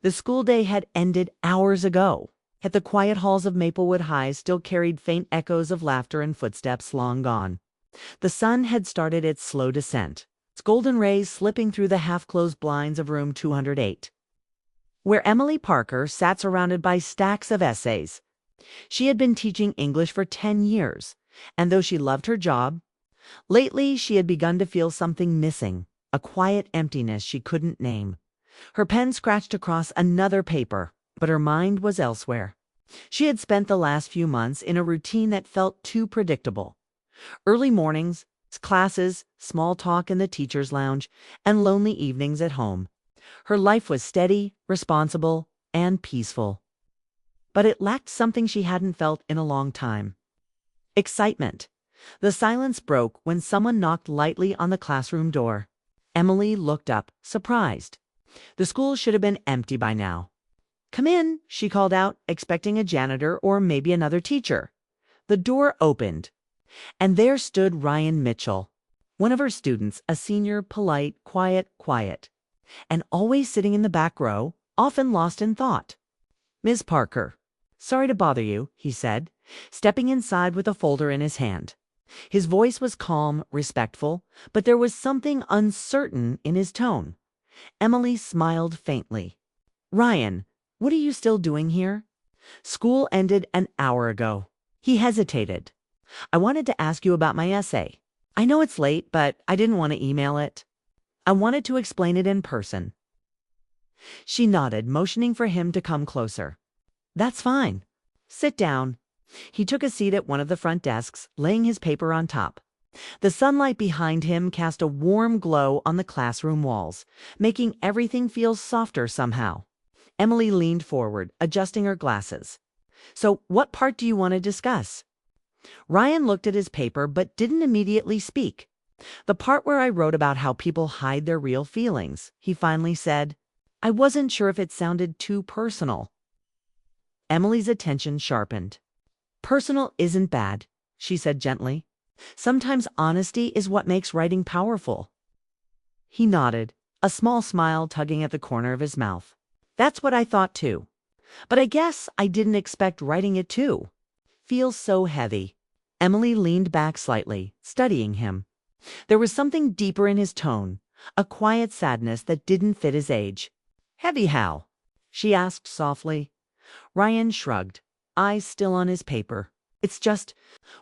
The school day had ended hours ago, yet the quiet halls of Maplewood High still carried faint echoes of laughter and footsteps long gone. The sun had started its slow descent, its golden rays slipping through the half-closed blinds of room 208, where Emily Parker sat surrounded by stacks of essays. She had been teaching English for 10 years, and though she loved her job, lately she had begun to feel something missing, a quiet emptiness she couldn't name. Her pen scratched across another paper, but her mind was elsewhere. She had spent the last few months in a routine that felt too predictable. Early mornings, classes, small talk in the teacher's lounge, and lonely evenings at home. Her life was steady, responsible, and peaceful. But it lacked something she hadn't felt in a long time. Excitement. The silence broke when someone knocked lightly on the classroom door. Emily looked up, surprised. The school should have been empty by now. "Come in," she called out, expecting a janitor or maybe another teacher. The door opened, and there stood Ryan Mitchell, one of her students, a senior, polite, quiet, and always sitting in the back row, often lost in thought. "Miss Parker, sorry to bother you," he said, stepping inside with a folder in his hand. His voice was calm, respectful, but there was something uncertain in his tone. Emily smiled faintly. "Ryan, what are you still doing here?" "School ended an hour ago." He hesitated. "I wanted to ask you about my essay. I know it's late, but I didn't want to email it. I wanted to explain it in person." She nodded, motioning for him to come closer. "That's fine. Sit down." He took a seat at one of the front desks, laying his paper on top. The sunlight behind him cast a warm glow on the classroom walls, making everything feel softer somehow. Emily leaned forward, adjusting her glasses. "So, what part do you want to discuss?" Ryan looked at his paper but didn't immediately speak. "The part where I wrote about how people hide their real feelings," he finally said. "I wasn't sure if it sounded too personal." Emily's attention sharpened. "Personal isn't bad," she said gently. "Sometimes honesty is what makes writing powerful." He nodded, a small smile tugging at the corner of his mouth. "That's what I thought too. But I guess I didn't expect writing it too. Feels so heavy." Emily leaned back slightly, studying him. There was something deeper in his tone, a quiet sadness that didn't fit his age. "Heavy how?" she asked softly. Ryan shrugged, eyes still on his paper. "It's just,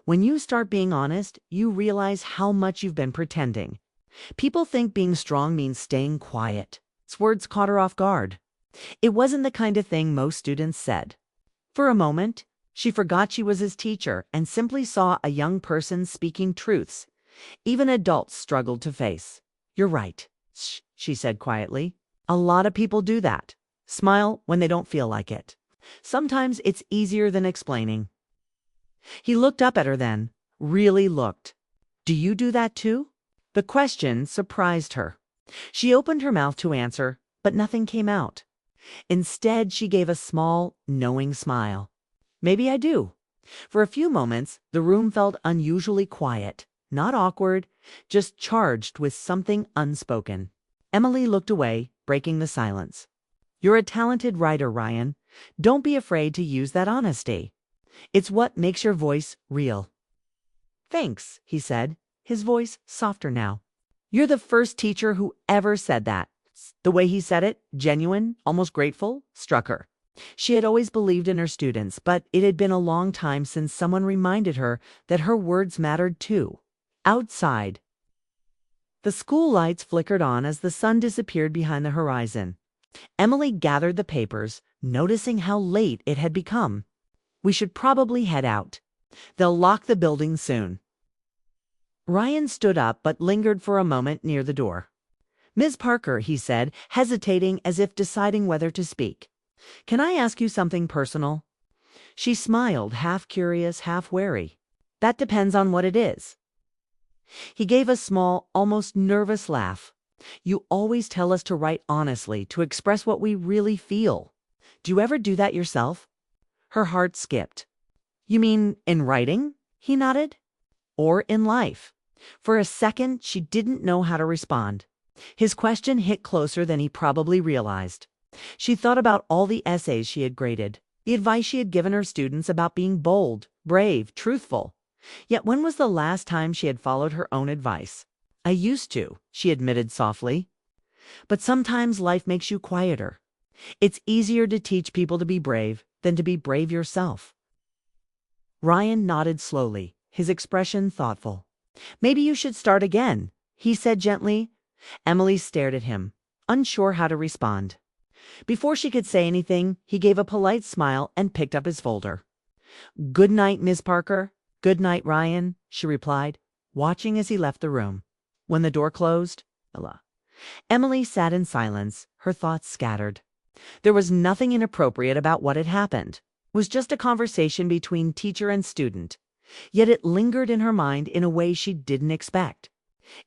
when you start being honest, you realize how much you've been pretending. People think being strong means staying quiet." His words caught her off guard. It wasn't the kind of thing most students said. For a moment, she forgot she was his teacher and simply saw a young person speaking truths even adults struggled to face. "You're right," she said quietly. "A lot of people do that. Smile when they don't feel like it. Sometimes it's easier than explaining." He looked up at her then, really looked. "Do you do that too?" The question surprised her. She opened her mouth to answer, but nothing came out. Instead, she gave a small, knowing smile. "Maybe I do." For a few moments, the room felt unusually quiet, not awkward, just charged with something unspoken. Emily looked away, breaking the silence. "You're a talented writer, Ryan. Don't be afraid to use that honesty. It's what makes your voice real." "Thanks," he said, his voice softer now. "You're the first teacher who ever said that." The way he said it, genuine, almost grateful, struck her. She had always believed in her students, but it had been a long time since someone reminded her that her words mattered too. Outside, the school lights flickered on as the sun disappeared behind the horizon. Emily gathered the papers, noticing how late it had become. "We should probably head out. They'll lock the building soon." Ryan stood up but lingered for a moment near the door. "Ms. Parker," he said, hesitating as if deciding whether to speak. "Can I ask you something personal?" She smiled, half curious, half wary. "That depends on what it is." He gave a small, almost nervous laugh. "You always tell us to write honestly, to express what we really feel. Do you ever do that yourself?" Her heart skipped. "You mean in writing?" He nodded. "Or in life?" For a second, she didn't know how to respond. His question hit closer than he probably realized. She thought about all the essays she had graded, the advice she had given her students about being bold, brave, truthful. Yet when was the last time she had followed her own advice? I used to, she admitted softly. But sometimes life makes you quieter. It's easier to teach people to be brave than to be brave yourself. Ryan nodded slowly, his expression thoughtful. Maybe you should start again, he said gently. Emily stared at him, unsure how to respond. Before she could say anything, he gave a polite smile and picked up his folder. "Good night, Miss Parker." "Good night, Ryan," she replied, watching as he left the room. When the door closed, Emily sat in silence, her thoughts scattered. There was nothing inappropriate about what had happened. It was just a conversation between teacher and student. Yet it lingered in her mind in a way she didn't expect.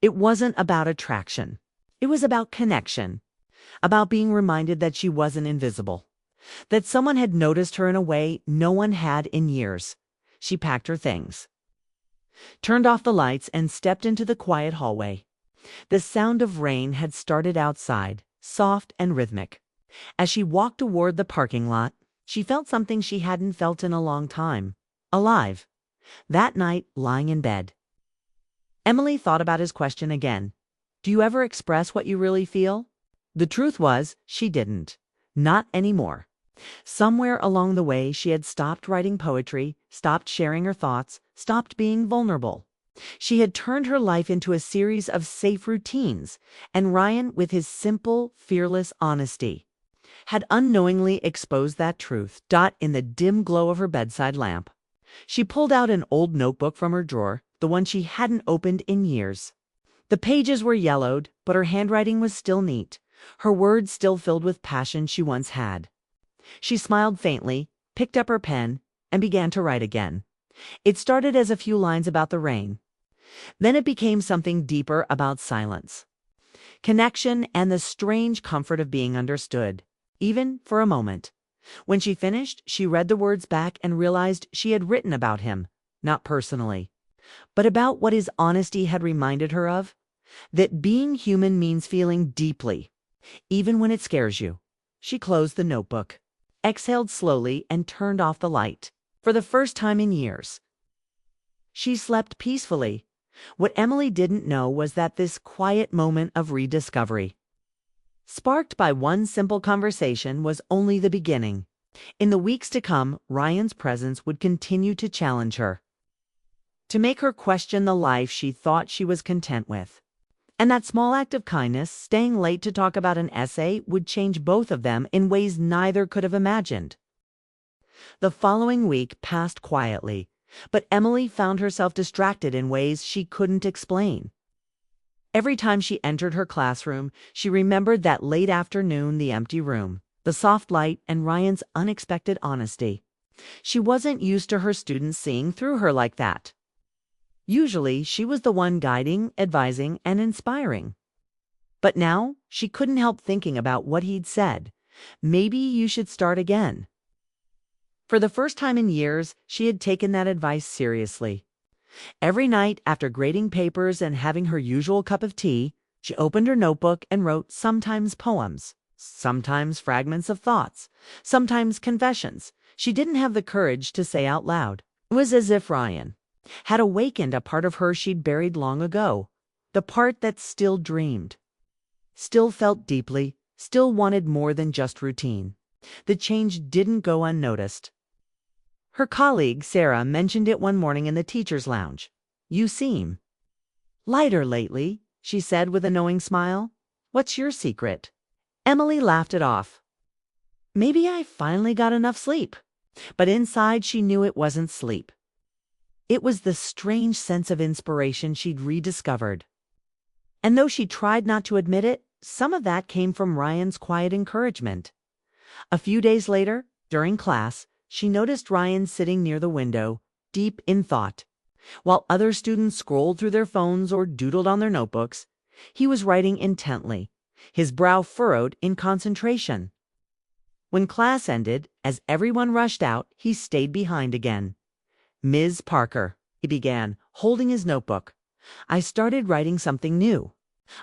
It wasn't about attraction. It was about connection. About being reminded that she wasn't invisible. That someone had noticed her in a way no one had in years. She packed her things, turned off the lights, and stepped into the quiet hallway. The sound of rain had started outside, soft and rhythmic. As she walked toward the parking lot, she felt something she hadn't felt in a long time. Alive. That night, lying in bed, Emily thought about his question again. Do you ever express what you really feel? The truth was, she didn't. Not anymore. Somewhere along the way, she had stopped writing poetry, stopped sharing her thoughts, stopped being vulnerable. She had turned her life into a series of safe routines, and Ryan, with his simple, fearless honesty, had unknowingly exposed that truth. In the dim glow of her bedside lamp, she pulled out an old notebook from her drawer, the one she hadn't opened in years. The pages were yellowed, but her handwriting was still neat, her words still filled with passion she once had. She smiled faintly, picked up her pen, and began to write again. It started as a few lines about the rain. Then it became something deeper about silence, connection, and the strange comfort of being understood, even for a moment. When she finished, she read the words back and realized she had written about him, not personally, but about what his honesty had reminded her of, that being human means feeling deeply, even when it scares you. She closed the notebook, exhaled slowly, and turned off the light. For the first time in years, she slept peacefully. What Emily didn't know was that this quiet moment of rediscovery, sparked by one simple conversation, was only the beginning. In the weeks to come, Ryan's presence would continue to challenge her, to make her question the life she thought she was content with. And that small act of kindness, staying late to talk about an essay, would change both of them in ways neither could have imagined. The following week passed quietly, but Emily found herself distracted in ways she couldn't explain. Every time she entered her classroom, she remembered that late afternoon, the empty room, the soft light, and Ryan's unexpected honesty. She wasn't used to her students seeing through her like that. Usually, she was the one guiding, advising, and inspiring. But now, she couldn't help thinking about what he'd said. Maybe you should start again. For the first time in years, she had taken that advice seriously. Every night, after grading papers and having her usual cup of tea, she opened her notebook and wrote, sometimes poems, sometimes fragments of thoughts, sometimes confessions she didn't have the courage to say out loud. It was as if Ryan had awakened a part of her she'd buried long ago, the part that still dreamed, still felt deeply, still wanted more than just routine. The change didn't go unnoticed. Her colleague, Sarah, mentioned it one morning in the teacher's lounge. "You seem lighter lately," she said with a knowing smile. "What's your secret?" Emily laughed it off. "Maybe I finally got enough sleep." But inside she knew it wasn't sleep. It was the strange sense of inspiration she'd rediscovered. And though she tried not to admit it, some of that came from Ryan's quiet encouragement. A few days later, during class, she noticed Ryan sitting near the window, deep in thought. While other students scrolled through their phones or doodled on their notebooks, he was writing intently, his brow furrowed in concentration. When class ended, as everyone rushed out, he stayed behind again. "Ms. Parker," he began, holding his notebook, "I started writing something new.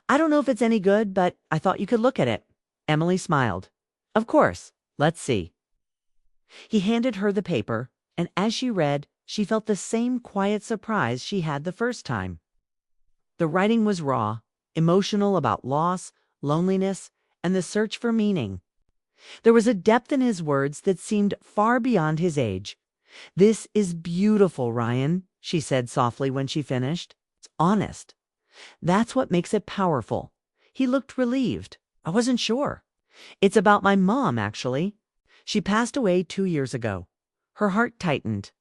I don't know if it's any good, but I thought you could look at it." Emily smiled. Of course. Let's see. He handed her the paper, and as she read, she felt the same quiet surprise she had the first time. The writing was raw, emotional about loss, loneliness, and the search for meaning. There was a depth in his words that seemed far beyond his age. "This is beautiful, Ryan," she said softly when she finished. "It's honest. That's what makes it powerful." He looked relieved. "I wasn't sure. It's about my mom, actually. She passed away 2 years ago." Her heart tightened.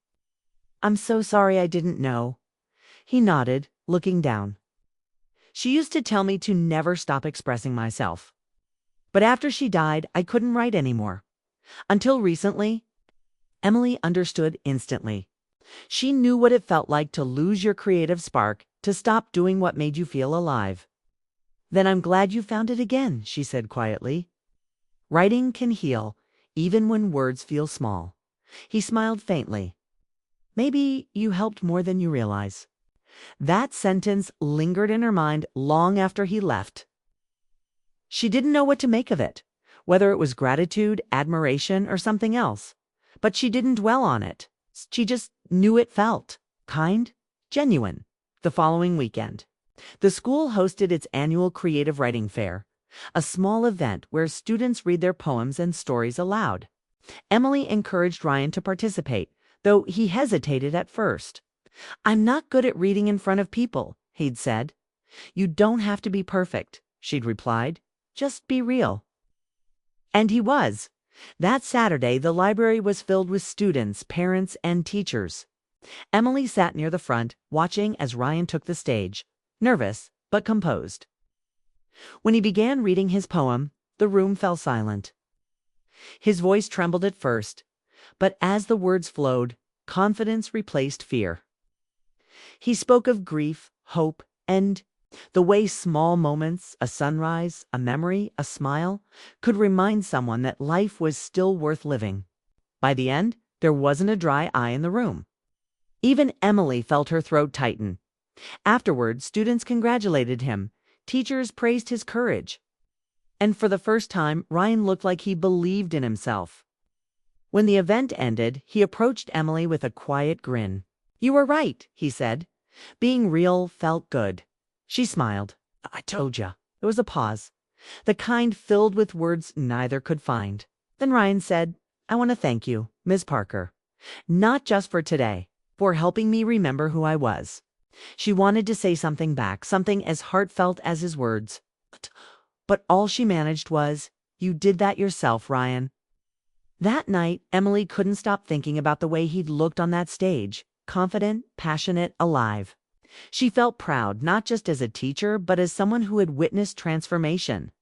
"I'm so sorry I didn't know." He nodded, looking down. "She used to tell me to never stop expressing myself. But after she died, I couldn't write anymore. Until recently." Emily understood instantly. She knew what it felt like to lose your creative spark, to stop doing what made you feel alive. "Then I'm glad you found it again," she said quietly. "Writing can heal, even when words feel small." He smiled faintly. "Maybe you helped more than you realize." That sentence lingered in her mind long after he left. She didn't know what to make of it, whether it was gratitude, admiration, or something else. But she didn't dwell on it. She just knew it felt kind, genuine. The following weekend, the school hosted its annual creative writing fair, a small event where students read their poems and stories aloud. Emily encouraged Ryan to participate, though he hesitated at first. "I'm not good at reading in front of people," he'd said. "You don't have to be perfect," she'd replied. "Just be real." And he was. That Saturday, the library was filled with students, parents, and teachers. Emily sat near the front, watching as Ryan took the stage, nervous but composed. When he began reading his poem, the room fell silent. His voice trembled at first, but as the words flowed, confidence replaced fear. He spoke of grief, hope, and the way small moments, a sunrise, a memory, a smile, could remind someone that life was still worth living. By the end, there wasn't a dry eye in the room. Even Emily felt her throat tighten. Afterward, students congratulated him. Teachers praised his courage. And for the first time, Ryan looked like he believed in himself. When the event ended, he approached Emily with a quiet grin. "You were right," he said. "Being real felt good." She smiled. "I told ya." There was a pause, the kind filled with words neither could find. Then Ryan said, "I want to thank you, Ms. Parker. Not just for today, for helping me remember who I was." She wanted to say something back, something as heartfelt as his words. But all she managed was, "You did that yourself, Ryan." That night, Emily couldn't stop thinking about the way he'd looked on that stage, confident, passionate, alive. She felt proud, not just as a teacher, but as someone who had witnessed transformation.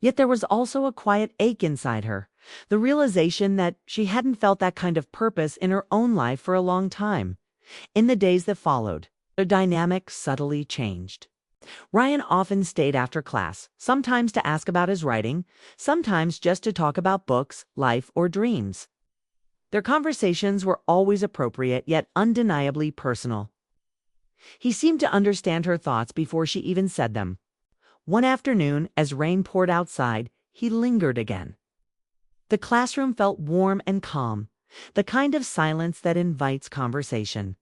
Yet there was also a quiet ache inside her, the realization that she hadn't felt that kind of purpose in her own life for a long time. In the days that followed, their dynamic subtly changed. Ryan often stayed after class, sometimes to ask about his writing, sometimes just to talk about books, life, or dreams. Their conversations were always appropriate, yet undeniably personal. He seemed to understand her thoughts before she even said them. One afternoon, as rain poured outside, he lingered again. The classroom felt warm and calm, the kind of silence that invites conversation.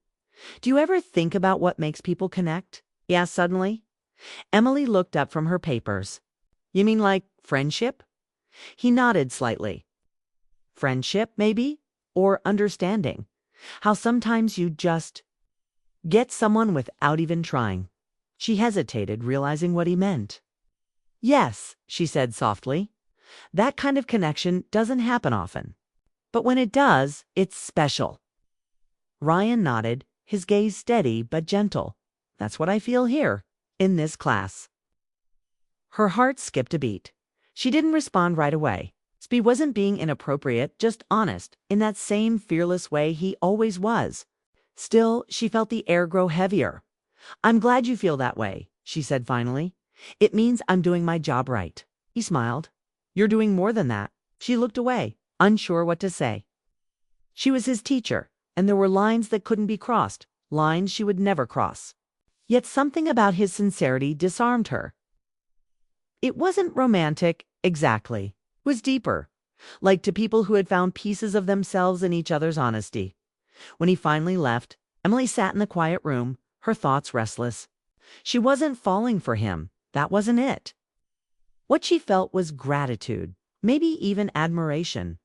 "Do you ever think about what makes people connect?" he asked suddenly. Emily looked up from her papers. "You mean like friendship?" He nodded slightly. "Friendship, maybe? Or understanding. How sometimes you just get someone without even trying." She hesitated, realizing what he meant. "Yes," she said softly. "That kind of connection doesn't happen often. But when it does, it's special." Ryan nodded, his gaze steady but gentle. "That's what I feel here, in this class." Her heart skipped a beat. She didn't respond right away. He wasn't being inappropriate, just honest, in that same fearless way he always was. Still, she felt the air grow heavier. "I'm glad you feel that way," she said finally. "It means I'm doing my job right." He smiled. "You're doing more than that." She looked away, unsure what to say. She was his teacher, and there were lines that couldn't be crossed, lines she would never cross. Yet something about his sincerity disarmed her. It wasn't romantic, exactly. It was deeper, like to people who had found pieces of themselves in each other's honesty. When he finally left, Emily sat in the quiet room, her thoughts restless. She wasn't falling for him. That wasn't it. What she felt was gratitude, maybe even admiration.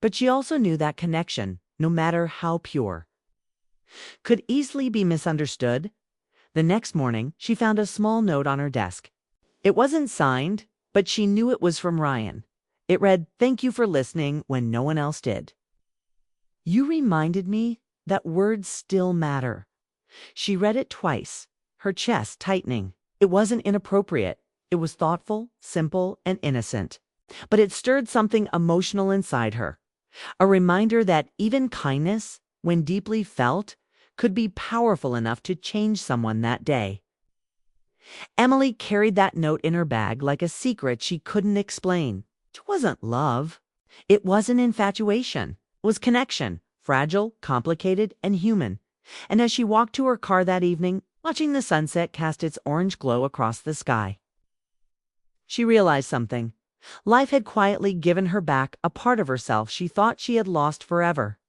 But she also knew that connection, no matter how pure, could easily be misunderstood. The next morning, she found a small note on her desk. It wasn't signed, but she knew it was from Ryan. It read, "Thank you for listening when no one else did. You reminded me that words still matter." She read it twice, her chest tightening. It wasn't inappropriate. It was thoughtful, simple, and innocent. But it stirred something emotional inside her. A reminder that even kindness, when deeply felt, could be powerful enough to change someone that day. Emily carried that note in her bag like a secret she couldn't explain. It wasn't love. It wasn't infatuation. It was connection, fragile, complicated, and human. And as she walked to her car that evening, watching the sunset cast its orange glow across the sky, she realized something. Life had quietly given her back a part of herself she thought she had lost forever.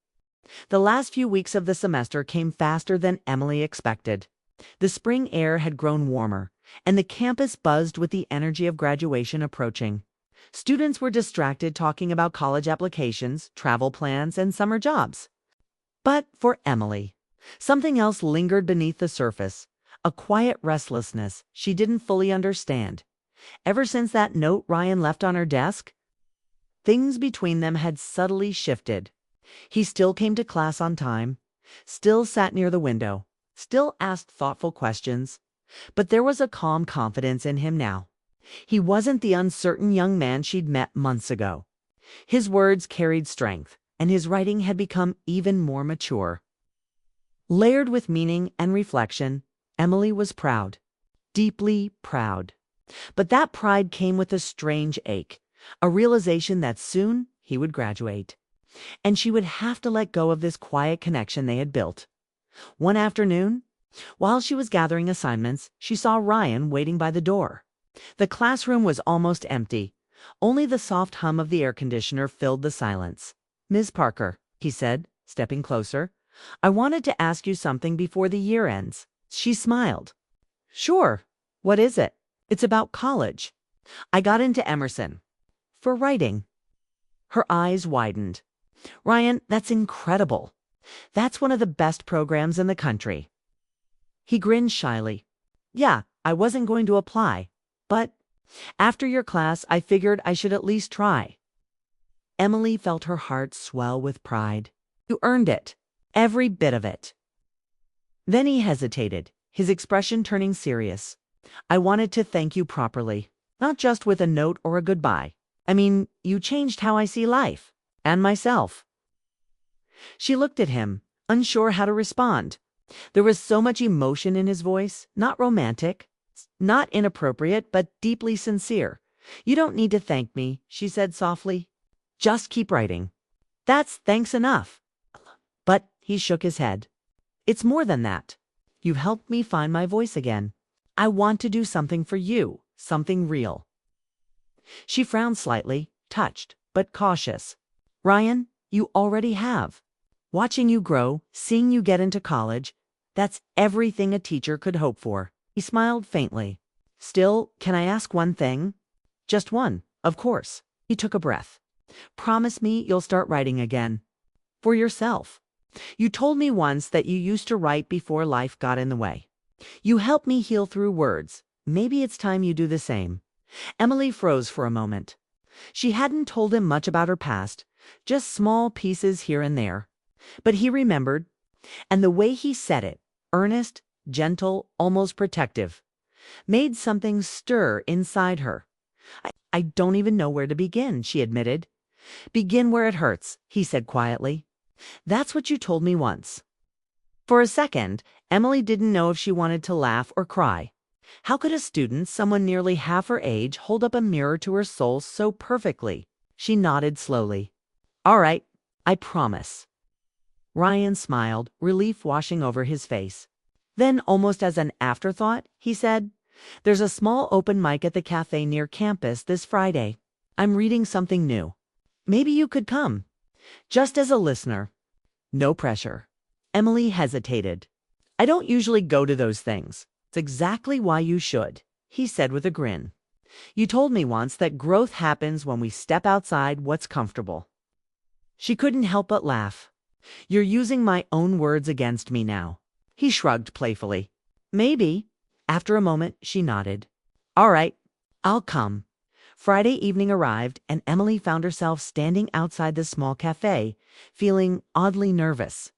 The last few weeks of the semester came faster than Emily expected. The spring air had grown warmer, and the campus buzzed with the energy of graduation approaching. Students were distracted talking about college applications, travel plans, and summer jobs. But for Emily, something else lingered beneath the surface, a quiet restlessness she didn't fully understand. Ever since that note Ryan left on her desk, things between them had subtly shifted. He still came to class on time, still sat near the window, still asked thoughtful questions, but there was a calm confidence in him now. He wasn't the uncertain young man she'd met months ago. His words carried strength, and his writing had become even more mature. Layered with meaning and reflection, Emily was proud, deeply proud. But that pride came with a strange ache, a realization that soon he would graduate, and she would have to let go of this quiet connection they had built. One afternoon, while she was gathering assignments, she saw Ryan waiting by the door. The classroom was almost empty. Only the soft hum of the air conditioner filled the silence. "Ms. Parker," he said, stepping closer, "I wanted to ask you something before the year ends." She smiled. "Sure. What is it?" "It's about college. I got into Emerson. For writing." Her eyes widened. "Ryan, that's incredible. That's one of the best programs in the country." He grinned shyly. "Yeah, I wasn't going to apply, but after your class, I figured I should at least try." Emily felt her heart swell with pride. "You earned it. Every bit of it." Then he hesitated, his expression turning serious. "I wanted to thank you properly, not just with a note or a goodbye. I mean, you changed how I see life, and myself." She looked at him, unsure how to respond. There was so much emotion in his voice, not romantic, not inappropriate, but deeply sincere. "You don't need to thank me," she said softly. "Just keep writing. That's thanks enough." But he shook his head. "It's more than that. You've helped me find my voice again. I want to do something for you, something real." She frowned slightly, touched, but cautious. "Ryan, you already have. Watching you grow, seeing you get into college, that's everything a teacher could hope for." He smiled faintly. "Still, can I ask one thing?" "Just one, of course." He took a breath. "Promise me you'll start writing again. For yourself. You told me once that you used to write before life got in the way. You helped me heal through words. Maybe it's time you do the same." Emily froze for a moment. She hadn't told him much about her past, just small pieces here and there. But he remembered, and the way he said it, earnest, gentle, almost protective, made something stir inside her. I don't even know where to begin," she admitted. "Begin where it hurts," he said quietly. "That's what you told me once." For a second, Emily didn't know if she wanted to laugh or cry. How could a student, someone nearly half her age, hold up a mirror to her soul so perfectly? She nodded slowly. "All right, I promise." Ryan smiled, relief washing over his face. Then, almost as an afterthought, he said, "There's a small open mic at the cafe near campus this Friday. I'm reading something new. Maybe you could come. Just as a listener. No pressure. Emily hesitated. I don't usually go to those things. It's exactly why you should, he said with a grin. You told me once that growth happens when we step outside what's comfortable. She couldn't help but laugh. You're using my own words against me now. He shrugged playfully. Maybe. After a moment, she nodded. All right, I'll come. Friday evening arrived, and Emily found herself standing outside the small cafe, feeling oddly nervous.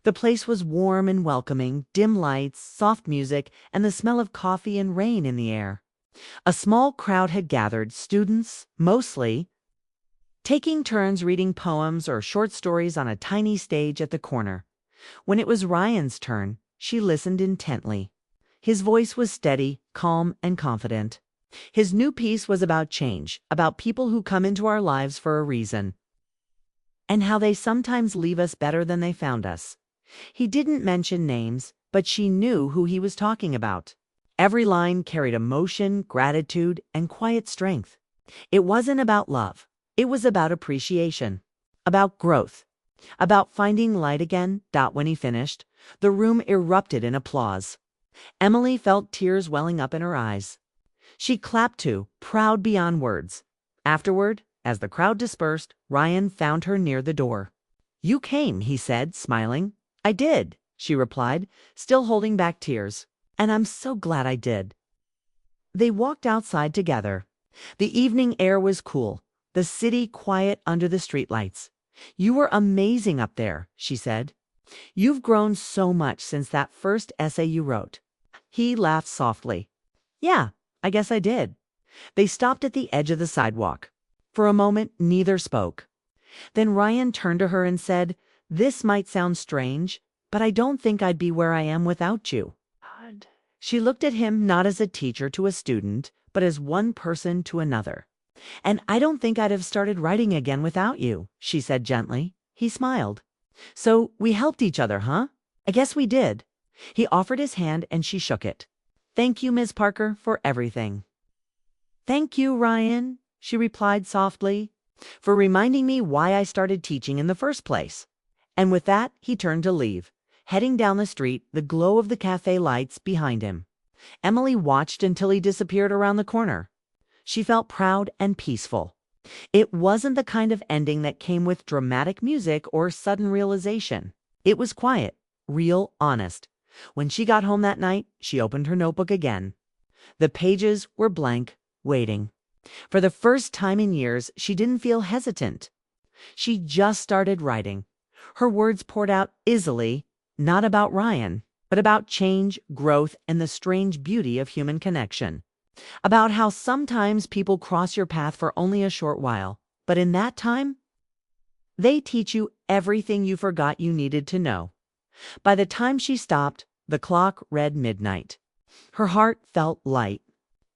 The place was warm and welcoming, dim lights, soft music, and the smell of coffee and rain in the air. A small crowd had gathered, students, mostly, taking turns reading poems or short stories on a tiny stage at the corner. When it was Ryan's turn, she listened intently. His voice was steady, calm, and confident. His new piece was about change, about people who come into our lives for a reason, and how they sometimes leave us better than they found us. He didn't mention names, but she knew who he was talking about. Every line carried emotion, gratitude, and quiet strength. It wasn't about love. It was about appreciation, about growth, about finding light again. When he finished, the room erupted in applause. Emily felt tears welling up in her eyes. She clapped too, proud beyond words. Afterward, as the crowd dispersed, Ryan found her near the door. You came, he said, smiling. I did, she replied, still holding back tears. And I'm so glad I did. They walked outside together. The evening air was cool, the city quiet under the streetlights. You were amazing up there, she said. You've grown so much since that first essay you wrote. He laughed softly. Yeah, I guess I did. They stopped at the edge of the sidewalk. For a moment, neither spoke. Then Ryan turned to her and said, This might sound strange, but I don't think I'd be where I am without you. She looked at him not as a teacher to a student, but as one person to another. And I don't think I'd have started writing again without you, she said gently. He smiled. So we helped each other, huh? I guess we did. He offered his hand and she shook it. Thank you, Ms. Parker, for everything. Thank you, Ryan, she replied softly, for reminding me why I started teaching in the first place. And with that, he turned to leave, heading down the street, the glow of the cafe lights behind him. Emily watched until he disappeared around the corner. She felt proud and peaceful. It wasn't the kind of ending that came with dramatic music or sudden realization. It was quiet, real, honest. When she got home that night, she opened her notebook again. The pages were blank, waiting. For the first time in years, she didn't feel hesitant. She just started writing. Her words poured out easily, not about Ryan, but about change, growth, and the strange beauty of human connection. About how sometimes people cross your path for only a short while, but in that time, they teach you everything you forgot you needed to know. By the time she stopped, the clock read midnight. Her heart felt light.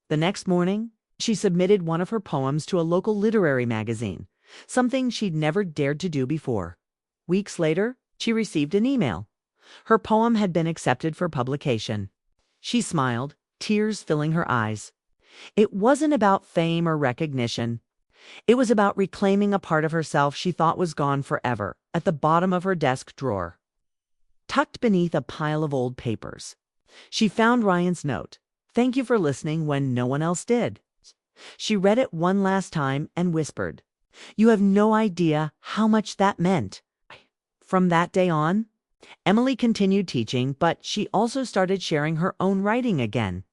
The next morning, she submitted one of her poems to a local literary magazine, something she'd never dared to do before. Weeks later, she received an email. Her poem had been accepted for publication. She smiled, tears filling her eyes. It wasn't about fame or recognition. It was about reclaiming a part of herself she thought was gone forever, at the bottom of her desk drawer, tucked beneath a pile of old papers. She found Ryan's note. Thank you for listening when no one else did. She read it one last time and whispered, You have no idea how much that meant. From that day on, Emily continued teaching, but she also started sharing her own writing again.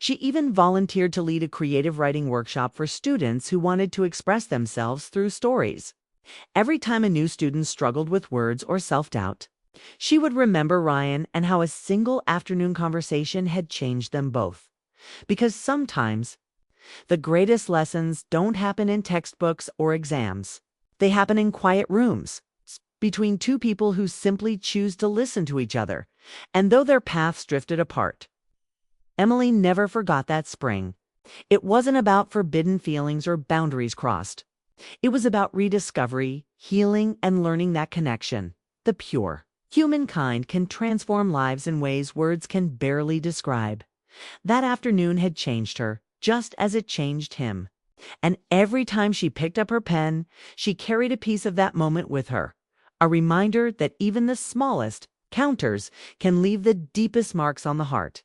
She even volunteered to lead a creative writing workshop for students who wanted to express themselves through stories. Every time a new student struggled with words or self-doubt, she would remember Ryan and how a single afternoon conversation had changed them both. Because sometimes, the greatest lessons don't happen in textbooks or exams. They happen in quiet rooms, between two people who simply choose to listen to each other, and though their paths drifted apart. Emily never forgot that spring. It wasn't about forbidden feelings or boundaries crossed. It was about rediscovery, healing, and learning that connection, the pure, humankind can transform lives in ways words can barely describe. That afternoon had changed her, just as it changed him. And every time she picked up her pen, she carried a piece of that moment with her, a reminder that even the smallest counters can leave the deepest marks on the heart.